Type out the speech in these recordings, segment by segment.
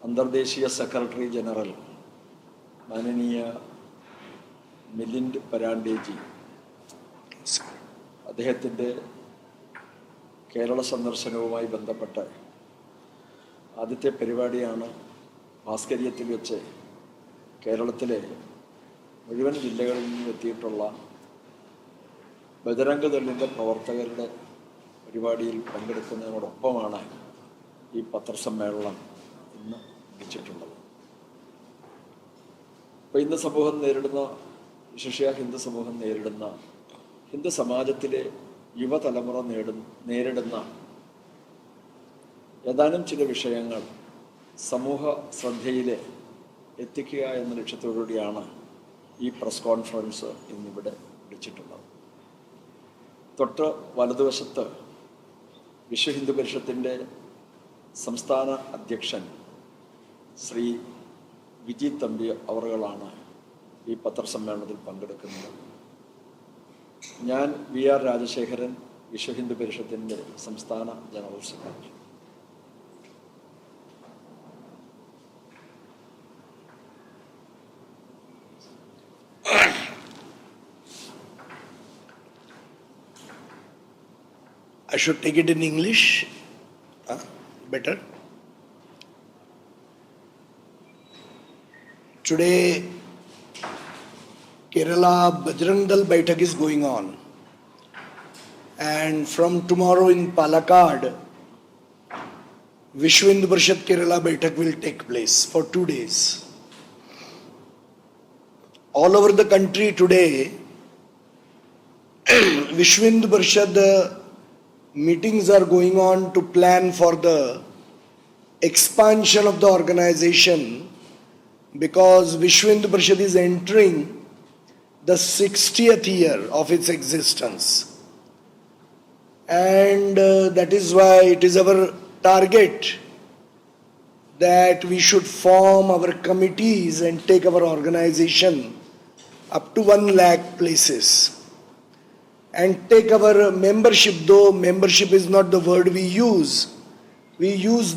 അന്തർദേശീയ secretary general മാനനീയ Milind പരാണ്ടേജി അദ്ദേഹത്തിൻ്റെ കേരള സന്ദർശനവുമായി ബന്ധപ്പെട്ട് ആദ്യത്തെ പരിപാടിയാണ് ഭാസ്കര്യത്തിൽ വെച്ച് കേരളത്തിലെ മുഴുവൻ ജില്ലകളിൽ നിന്നും എത്തിയിട്ടുള്ള ബജരംഗദളിൻ്റെ പ്രവർത്തകരുടെ പരിപാടിയിൽ പങ്കെടുക്കുന്നതിനോടൊപ്പമാണ് ഈ പത്രസമ്മേളനം ഇന്ന് വിളിച്ചിട്ടുള്ളത്. അപ്പോൾ ഇന്ന് സമൂഹം നേരിടുന്ന, വിശേഷ ഹിന്ദു സമൂഹം നേരിടുന്ന, ഹിന്ദു സമാജത്തിലെ യുവതലമുറ നേരിടുന്ന ഏതാനും ചില വിഷയങ്ങൾ സമൂഹ ശ്രദ്ധയിൽ എത്തിക്കുക എന്ന ലക്ഷ്യത്തോടുകൂടിയാണ് ഈ പ്രസ് കോൺഫറൻസ് ഇന്നിവിടെ വിളിച്ചിട്ടുള്ളത്. തൊട്ട് വലതുവശത്ത് വിശ്വ ഹിന്ദു പരിഷത്തിൻ്റെ സംസ്ഥാന അധ്യക്ഷൻ ശ്രീ വിജി തമ്പി അവറുകളാണ് ഈ പത്രസമ്മേളനത്തിൽ പങ്കെടുക്കുന്നത്. ഞാൻ വി.ആർ. രാജശേഖരൻ, വിശ്വ ഹിന്ദു പരിഷത്തിൻ്റെ സംസ്ഥാന general secretary. I should take it in English. Better. Today, Kerala Bajrang Dal Baitak is going on. And from tomorrow in Palakkad, Vishwa Hindu Parishad Kerala Baitak will take place for 2 days. All over the country today, Vishwa Hindu Parishad meetings are going on to plan for the expansion of the organization, because Vishwa Hindu Parishad is entering the 60th year of its existence. And that is why it is our target that we should form our committees and take our organization up to 1 lakh places. And take our membership, though membership is not the word we use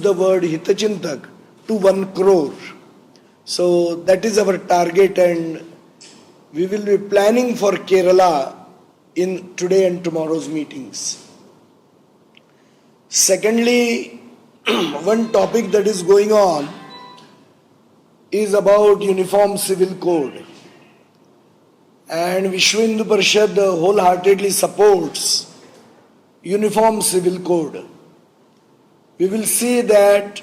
the word Hitachintak, to 1 crore. So that is our target, and we will be planning for Kerala in today and tomorrow's meetings. Secondly, one topic that is going on is about Uniform Civil Code. And Vishwa Hindu Parishad wholeheartedly supports Uniform Civil Code. We will see that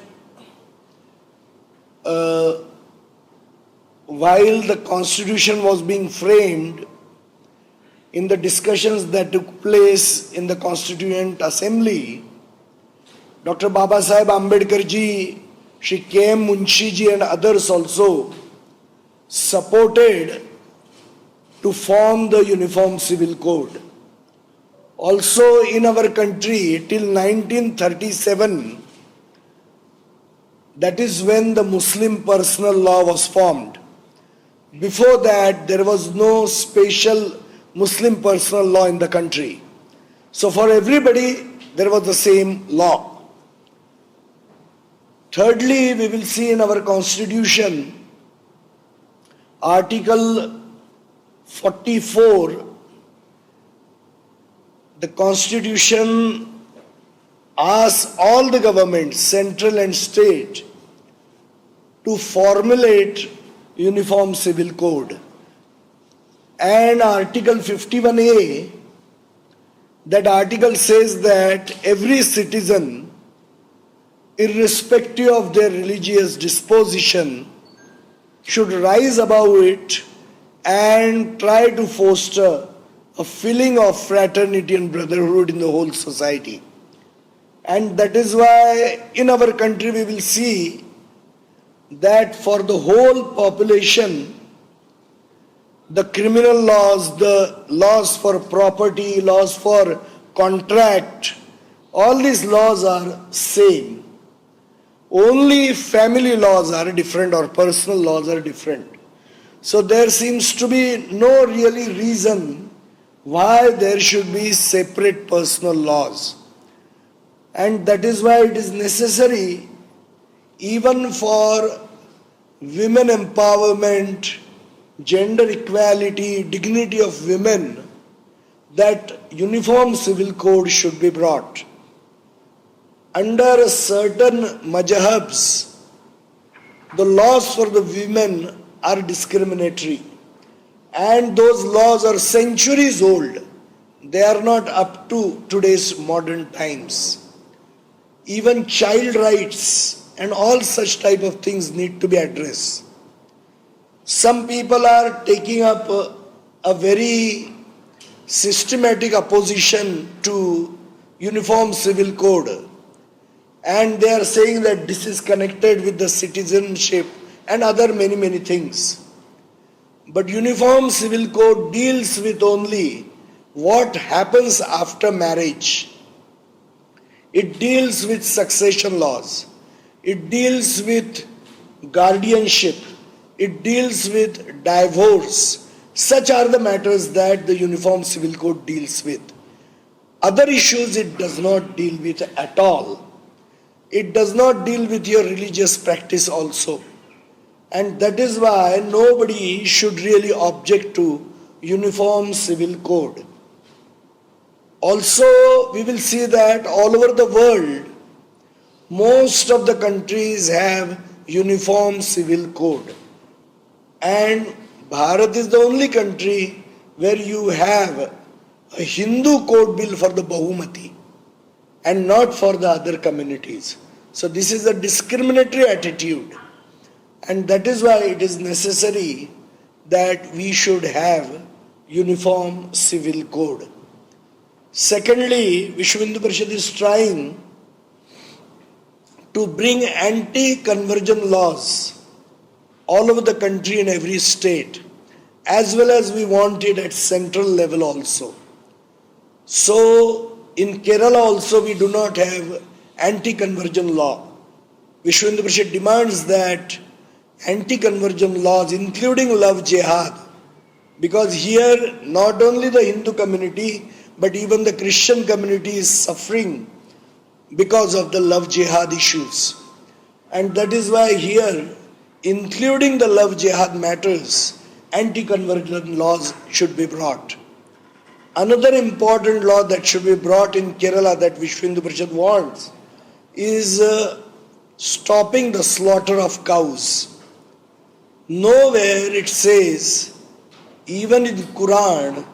while the Constitution was being framed, in the discussions that took place in the Constituent Assembly, Dr. Baba Saheb Ambedkar ji, Shri K.M. Munshi ji and others also supported to form the Uniform Civil Code. Also in our country till 1937, that is when the Muslim personal law was formed. Before that, there was no special Muslim personal law in the country. So for everybody, there was the same law. Thirdly, we will see in our Constitution, Article 44, the Constitution asks all the governments, central and state, to formulate Uniform Civil Code. And Article 51A, that article says that every citizen, irrespective of their religious disposition, should rise above it and try to foster a feeling of fraternity and brotherhood in the whole society. And that is why in our country we will see that for the whole population, the criminal laws, the laws for property, laws for contract, all these laws are same. Only family laws are different, or personal laws are different. So there seems to be no really reason why there should be separate personal laws. And that is why it is necessary even for women empowerment, gender equality, dignity of women, that uniform civil code should be brought. Under certain mazhabs, the laws for the women are discriminatory, and those laws are centuries old. They are not up to today's modern times. Even child rights and all such type of things need to be addressed. Some people are taking up a very systematic opposition to uniform civil code, and they are saying that this is connected with the citizenship and other many things. But uniform civil code deals with only what happens after marriage. It deals with succession laws. It deals with guardianship. It deals with divorce. Such are the matters that the uniform civil code deals with. Other issues it does not deal with at all. It does not deal with your religious practice also. And that is why nobody should really object to uniform civil code. Also, we will see that all over the world, most of the countries have uniform civil code. And Bharat is the only country where you have a Hindu code bill for the Bahumati and not for the other communities. So this is a discriminatory attitude. And that is why it is necessary that we should have uniform civil code. Secondly, Vishwa Hindu Parishad is trying to bring anti-conversion laws all over the country in every state, as well as we want it at central level also. So in Kerala also we do not have anti-conversion law. Vishwa Hindu Parishad demands that anti-conversion laws, including love jihad, because here not only the Hindu community but even the Christian community is suffering because of the love jihad issues. And that is why here, including the love jihad matters, anti-conversion laws should be brought. Another important law that should be brought in Kerala that Vishwa Hindu Parishad wants is stopping the slaughter of cows. Nowhere it says, even in Quran,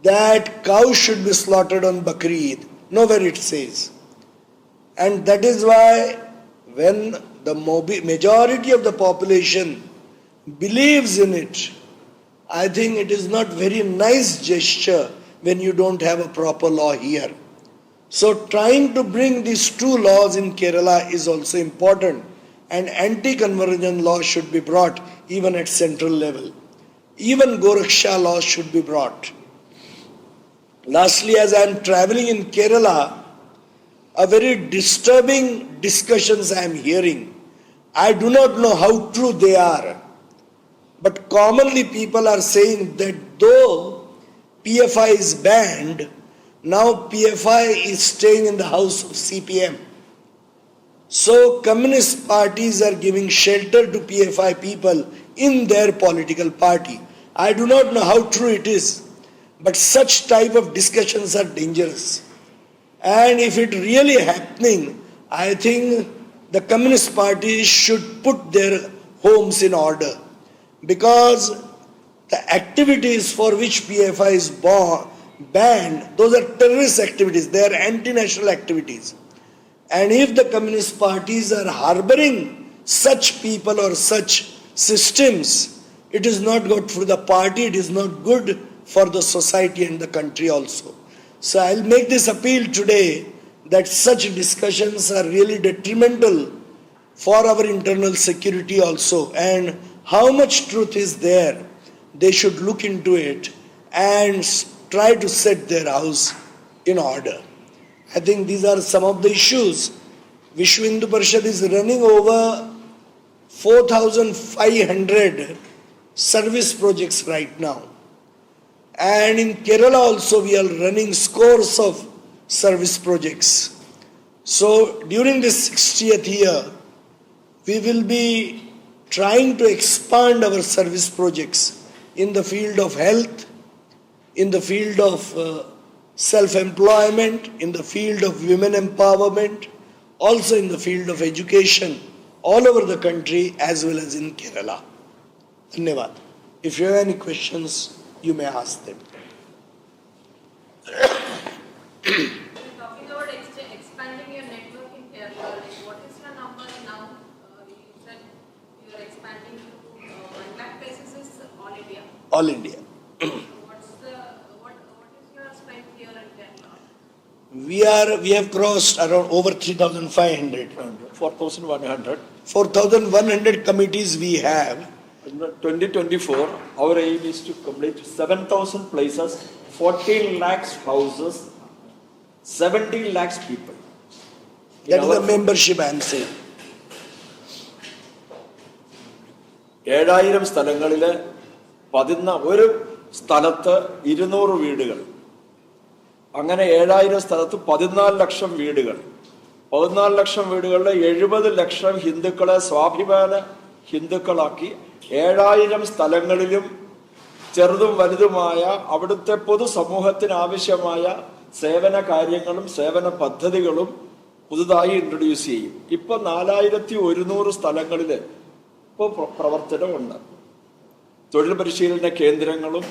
that cows should be slaughtered on Bakri Eid. Nowhere it says. And that is why when the majority of the population believes in it, I think it is not very nice gesture when you don't have a proper law here. So trying to bring these two laws in Kerala is also important, and anti-conversion law should be brought even at central level. Even Goraksha laws should be brought. Lastly, as I am traveling in Kerala, a very disturbing discussions I am hearing. I do not know how true they are, but commonly people are saying that though PFI is banned, now PFI is staying in the house of CPM. So communist parties are giving shelter to PFI people in their political party. I do not know how true it is, but such type of discussions are dangerous. And if it really happening, I think the communist parties should put their homes in order, because the activities for which PFI is banned, those are terrorist activities, they are anti-national activities. And if the communist parties are harboring such people or such systems, it is not good for the party, it is not good for the society and the country also. So I'll make this appeal today that such discussions are really detrimental for our internal security also, and how much truth is there, they should look into it and try to set their house in order. I think these are some of the issues. Vishwa Hindu Parishad is running over 4,500 service projects right now. And in Kerala also we are running scores of service projects. So during this 60th year, we will be trying to expand our service projects in the field of health, in the field of self-employment, in the field of women empowerment, also in the field of education, all over the country as well as in Kerala. Dhanyavad. If you have any questions, you may ask them. Talking about expanding your network in Kerala, like what is your number now? You said you are expanding to 1 lakh places is all India. All India. What is your strength here in Kerala? We have crossed around over 3,500. 4,100. 4,100 committees we have. In 2024, our aim is to complete 7,000 places, 14 lakhs houses, 70 lakhs people. That is the membership I am saying. 7,000 സ്ഥലങ്ങളില് ഒരു സ്ഥലത്ത് 200 വീടുകൾ, അങ്ങനെ 7,000 സ്ഥലത്ത് 14 ലക്ഷം വീടുകൾ, 14 ലക്ഷം വീടുകളിലെ 70 ലക്ഷം ഹിന്ദുക്കളെ സ്വാഭിമാന ഹിന്ദുക്കളാക്കി 7,000 സ്ഥലങ്ങളിലും ചെറുതും വലുതുമായ അവിടുത്തെ പൊതുസമൂഹത്തിന് ആവശ്യമായ സേവന കാര്യങ്ങളും സേവന പദ്ധതികളും പുതുതായി ഇൻട്രൊഡ്യൂസ് ചെയ്യും. ഇപ്പൊ 4,100 സ്ഥലങ്ങളിൽ ഇപ്പോൾ പ്രവർത്തനമുണ്ട്. തൊഴിൽ പരിശീലന കേന്ദ്രങ്ങളും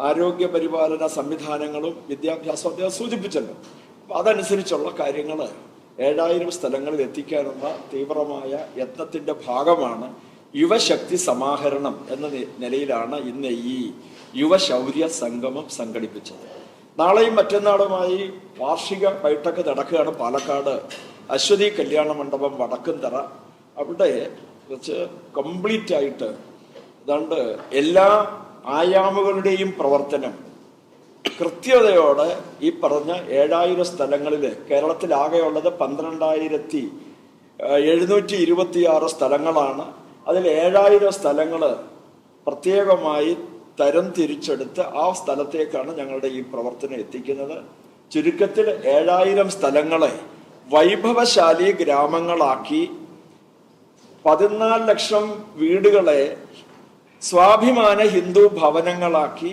ആരോഗ്യ പരിപാലന സംവിധാനങ്ങളും വിദ്യാഭ്യാസം അദ്ദേഹം സൂചിപ്പിച്ചല്ലോ. അപ്പം അതനുസരിച്ചുള്ള കാര്യങ്ങൾ 7,000 സ്ഥലങ്ങളിൽ എത്തിക്കാനുള്ള തീവ്രമായ യത്നത്തിന്റെ ഭാഗമാണ് യുവശക്തി സമാഹരണം എന്ന നിലയിലാണ് ഇന്ന് ഈ യുവശൗര്യ സംഗമം സംഘടിപ്പിച്ചത്. നാളെയും മറ്റന്നാളുമായി വാർഷിക ബൈഠക്ക് നടക്കുകയാണ് പാലക്കാട് അശ്വതി കല്യാണ മണ്ഡപം വടക്കുംതറ. അവിടെ വെച്ച് കംപ്ലീറ്റ് ആയിട്ട് ഏതാണ്ട് എല്ലാ ആയാമുകളുടെയും പ്രവർത്തനം കൃത്യതയോടെ ഈ പറഞ്ഞ 7,000 സ്ഥലങ്ങളിൽ, കേരളത്തിലാകെയുള്ളത് 12,726 സ്ഥലങ്ങളാണ്. അതിൽ 7,000 സ്ഥലങ്ങൾ പ്രത്യേകമായി തരം തിരിച്ചെടുത്ത് ആ സ്ഥലത്തേക്കാണ് ഞങ്ങളുടെ ഈ പ്രവർത്തനം എത്തിക്കുന്നത്. ചുരുക്കത്തിൽ 7,000 സ്ഥലങ്ങളെ വൈഭവശാലി ഗ്രാമങ്ങളാക്കി 14 ലക്ഷം വീടുകളെ സ്വാഭിമാന ഹിന്ദു ഭവനങ്ങളാക്കി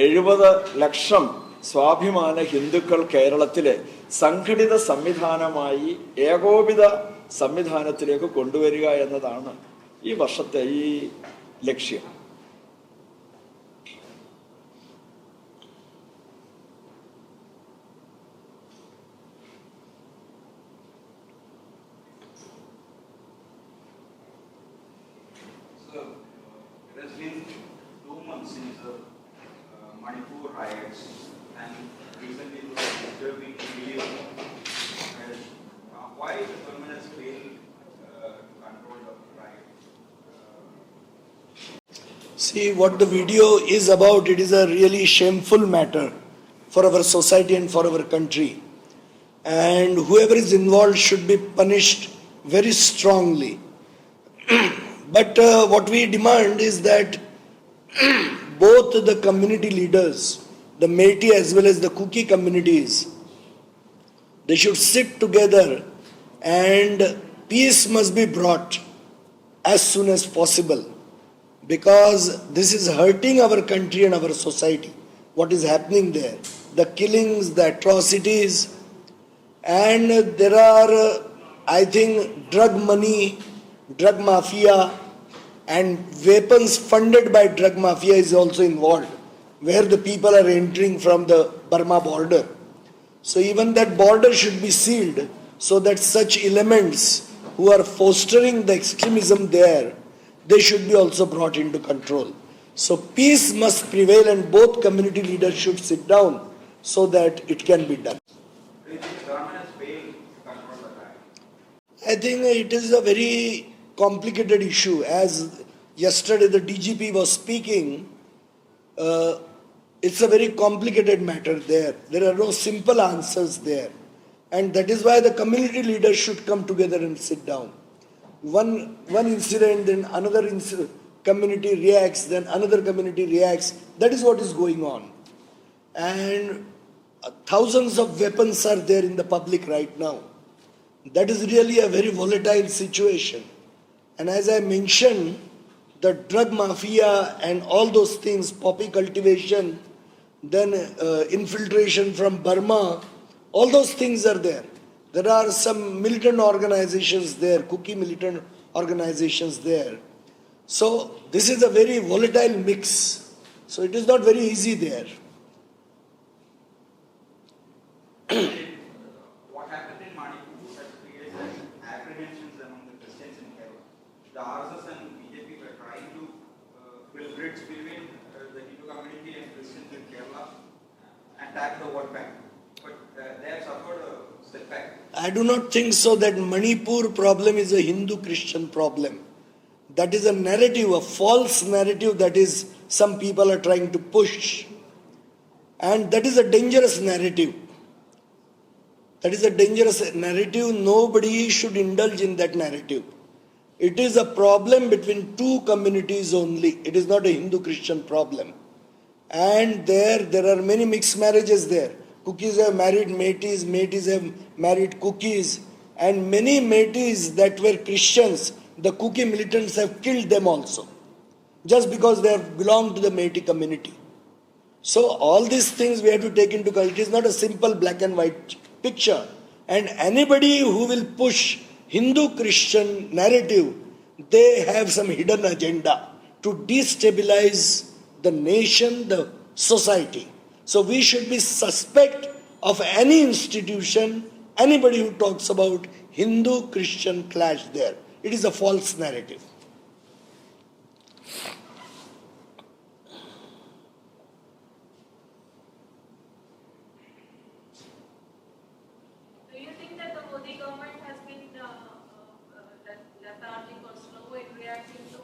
70 ലക്ഷം സ്വാഭിമാന ഹിന്ദുക്കൾ കേരളത്തിലെ സംഘടിത സംവിധാനമായി ഏകോപിത സംവിധാനത്തിലേക്ക് കൊണ്ടുവരിക എന്നതാണ് ഈ വർഷത്തെ ഈ ലക്ഷ്യം. It has been 2 months since the Manipur riots, and recently the disturbing video. Why the government has failed to control the riot? See, what the video is about, it is a really shameful matter for our society and for our country. And whoever is involved should be punished very strongly. But what we demand is that both the community leaders, the Meitei as well as the Kuki communities, they should sit together and peace must be brought as soon as possible, because this is hurting our country and our society. What is happening there, the killings, the atrocities, and there are, I think, drug money, drug mafia and weapons funded by drug mafia is also involved, where the people are entering from the Burma border. So even that border should be sealed so that such elements who are fostering the extremism there, they should be also brought into control. So peace must prevail and both community leaders should sit down so that it can be done. Do you think the government has failed to control the riot? I think it is a very complicated issue. As yesterday the DGP was speaking, it's a very complicated matter there. There are no simple answers there. And that is why the community leaders should come together and sit down. One incident, then another community reacts, then another community reacts. That is what is going on. And thousands of weapons are there in the public right now. That is really a very volatile situation. And as I mentioned, the drug mafia and all those things, poppy cultivation, then infiltration from Burma, all those things are there. There are some militant organizations there, cookie militant organizations there. So this is a very volatile mix. So it is not very easy there. What happened in Manipur has created apprehensions among the Christians in Kerala. The RSS and BJP were trying to build bridge between the Hindu community and Christians in Kerala and tap the vote bank. But they have suffered a setback. I do not think so that Manipur problem is a Hindu-Christian problem. That is a narrative, a false narrative that is some people are trying to push. And that is a dangerous narrative. That is a dangerous narrative. Nobody should indulge in that narrative. It is a problem between two communities only. It is not a Hindu-Christian problem. And there are many mixed marriages there. Cookies have married Metis, Metis have married cookies. And many Metis that were Christians, the cookie militants have killed them also. Just because they have belonged to the Metis community. So all these things we have to take into account. It is not a simple black and white picture. And anybody who will push Hindu-Christian narrative, they have some hidden agenda to destabilize the nation, the society. So we should be suspect of any institution, anybody who talks about Hindu-Christian clash there. It is a false narrative. Do you think that the Modi government has been lethargic or slow in reacting to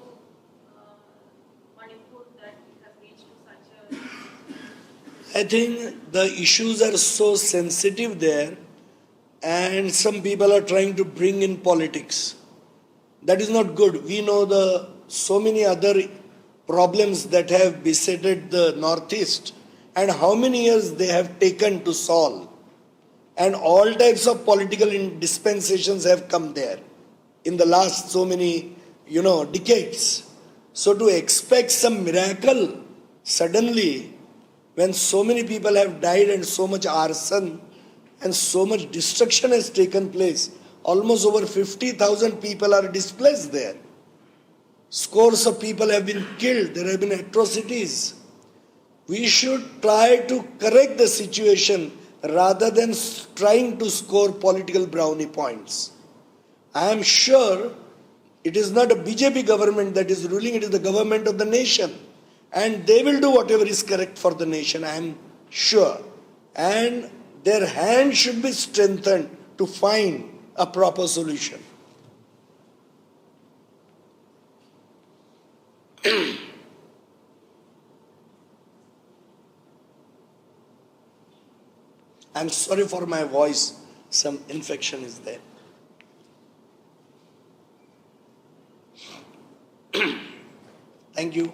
Manipur, that it has reached to such a... I think the issues are so sensitive there, and some people are trying to bring in politics. That is not good. We know the so many other problems that have besetted the Northeast and how many years they have taken to solve. And all types of political dispensations have come there in the last so many, decades. So to expect some miracle suddenly, when so many people have died and so much arson and so much destruction has taken place, almost over 50,000 people are displaced there. Scores of people have been killed. There have been atrocities. We should try to correct the situation rather than trying to score political brownie points. I am sure it is not a BJP government that is ruling, it is the government of the nation. And they will do whatever is correct for the nation, I am sure. And their hand should be strengthened to find a proper solution. I'm sorry for my voice, some infection is there. Thank you.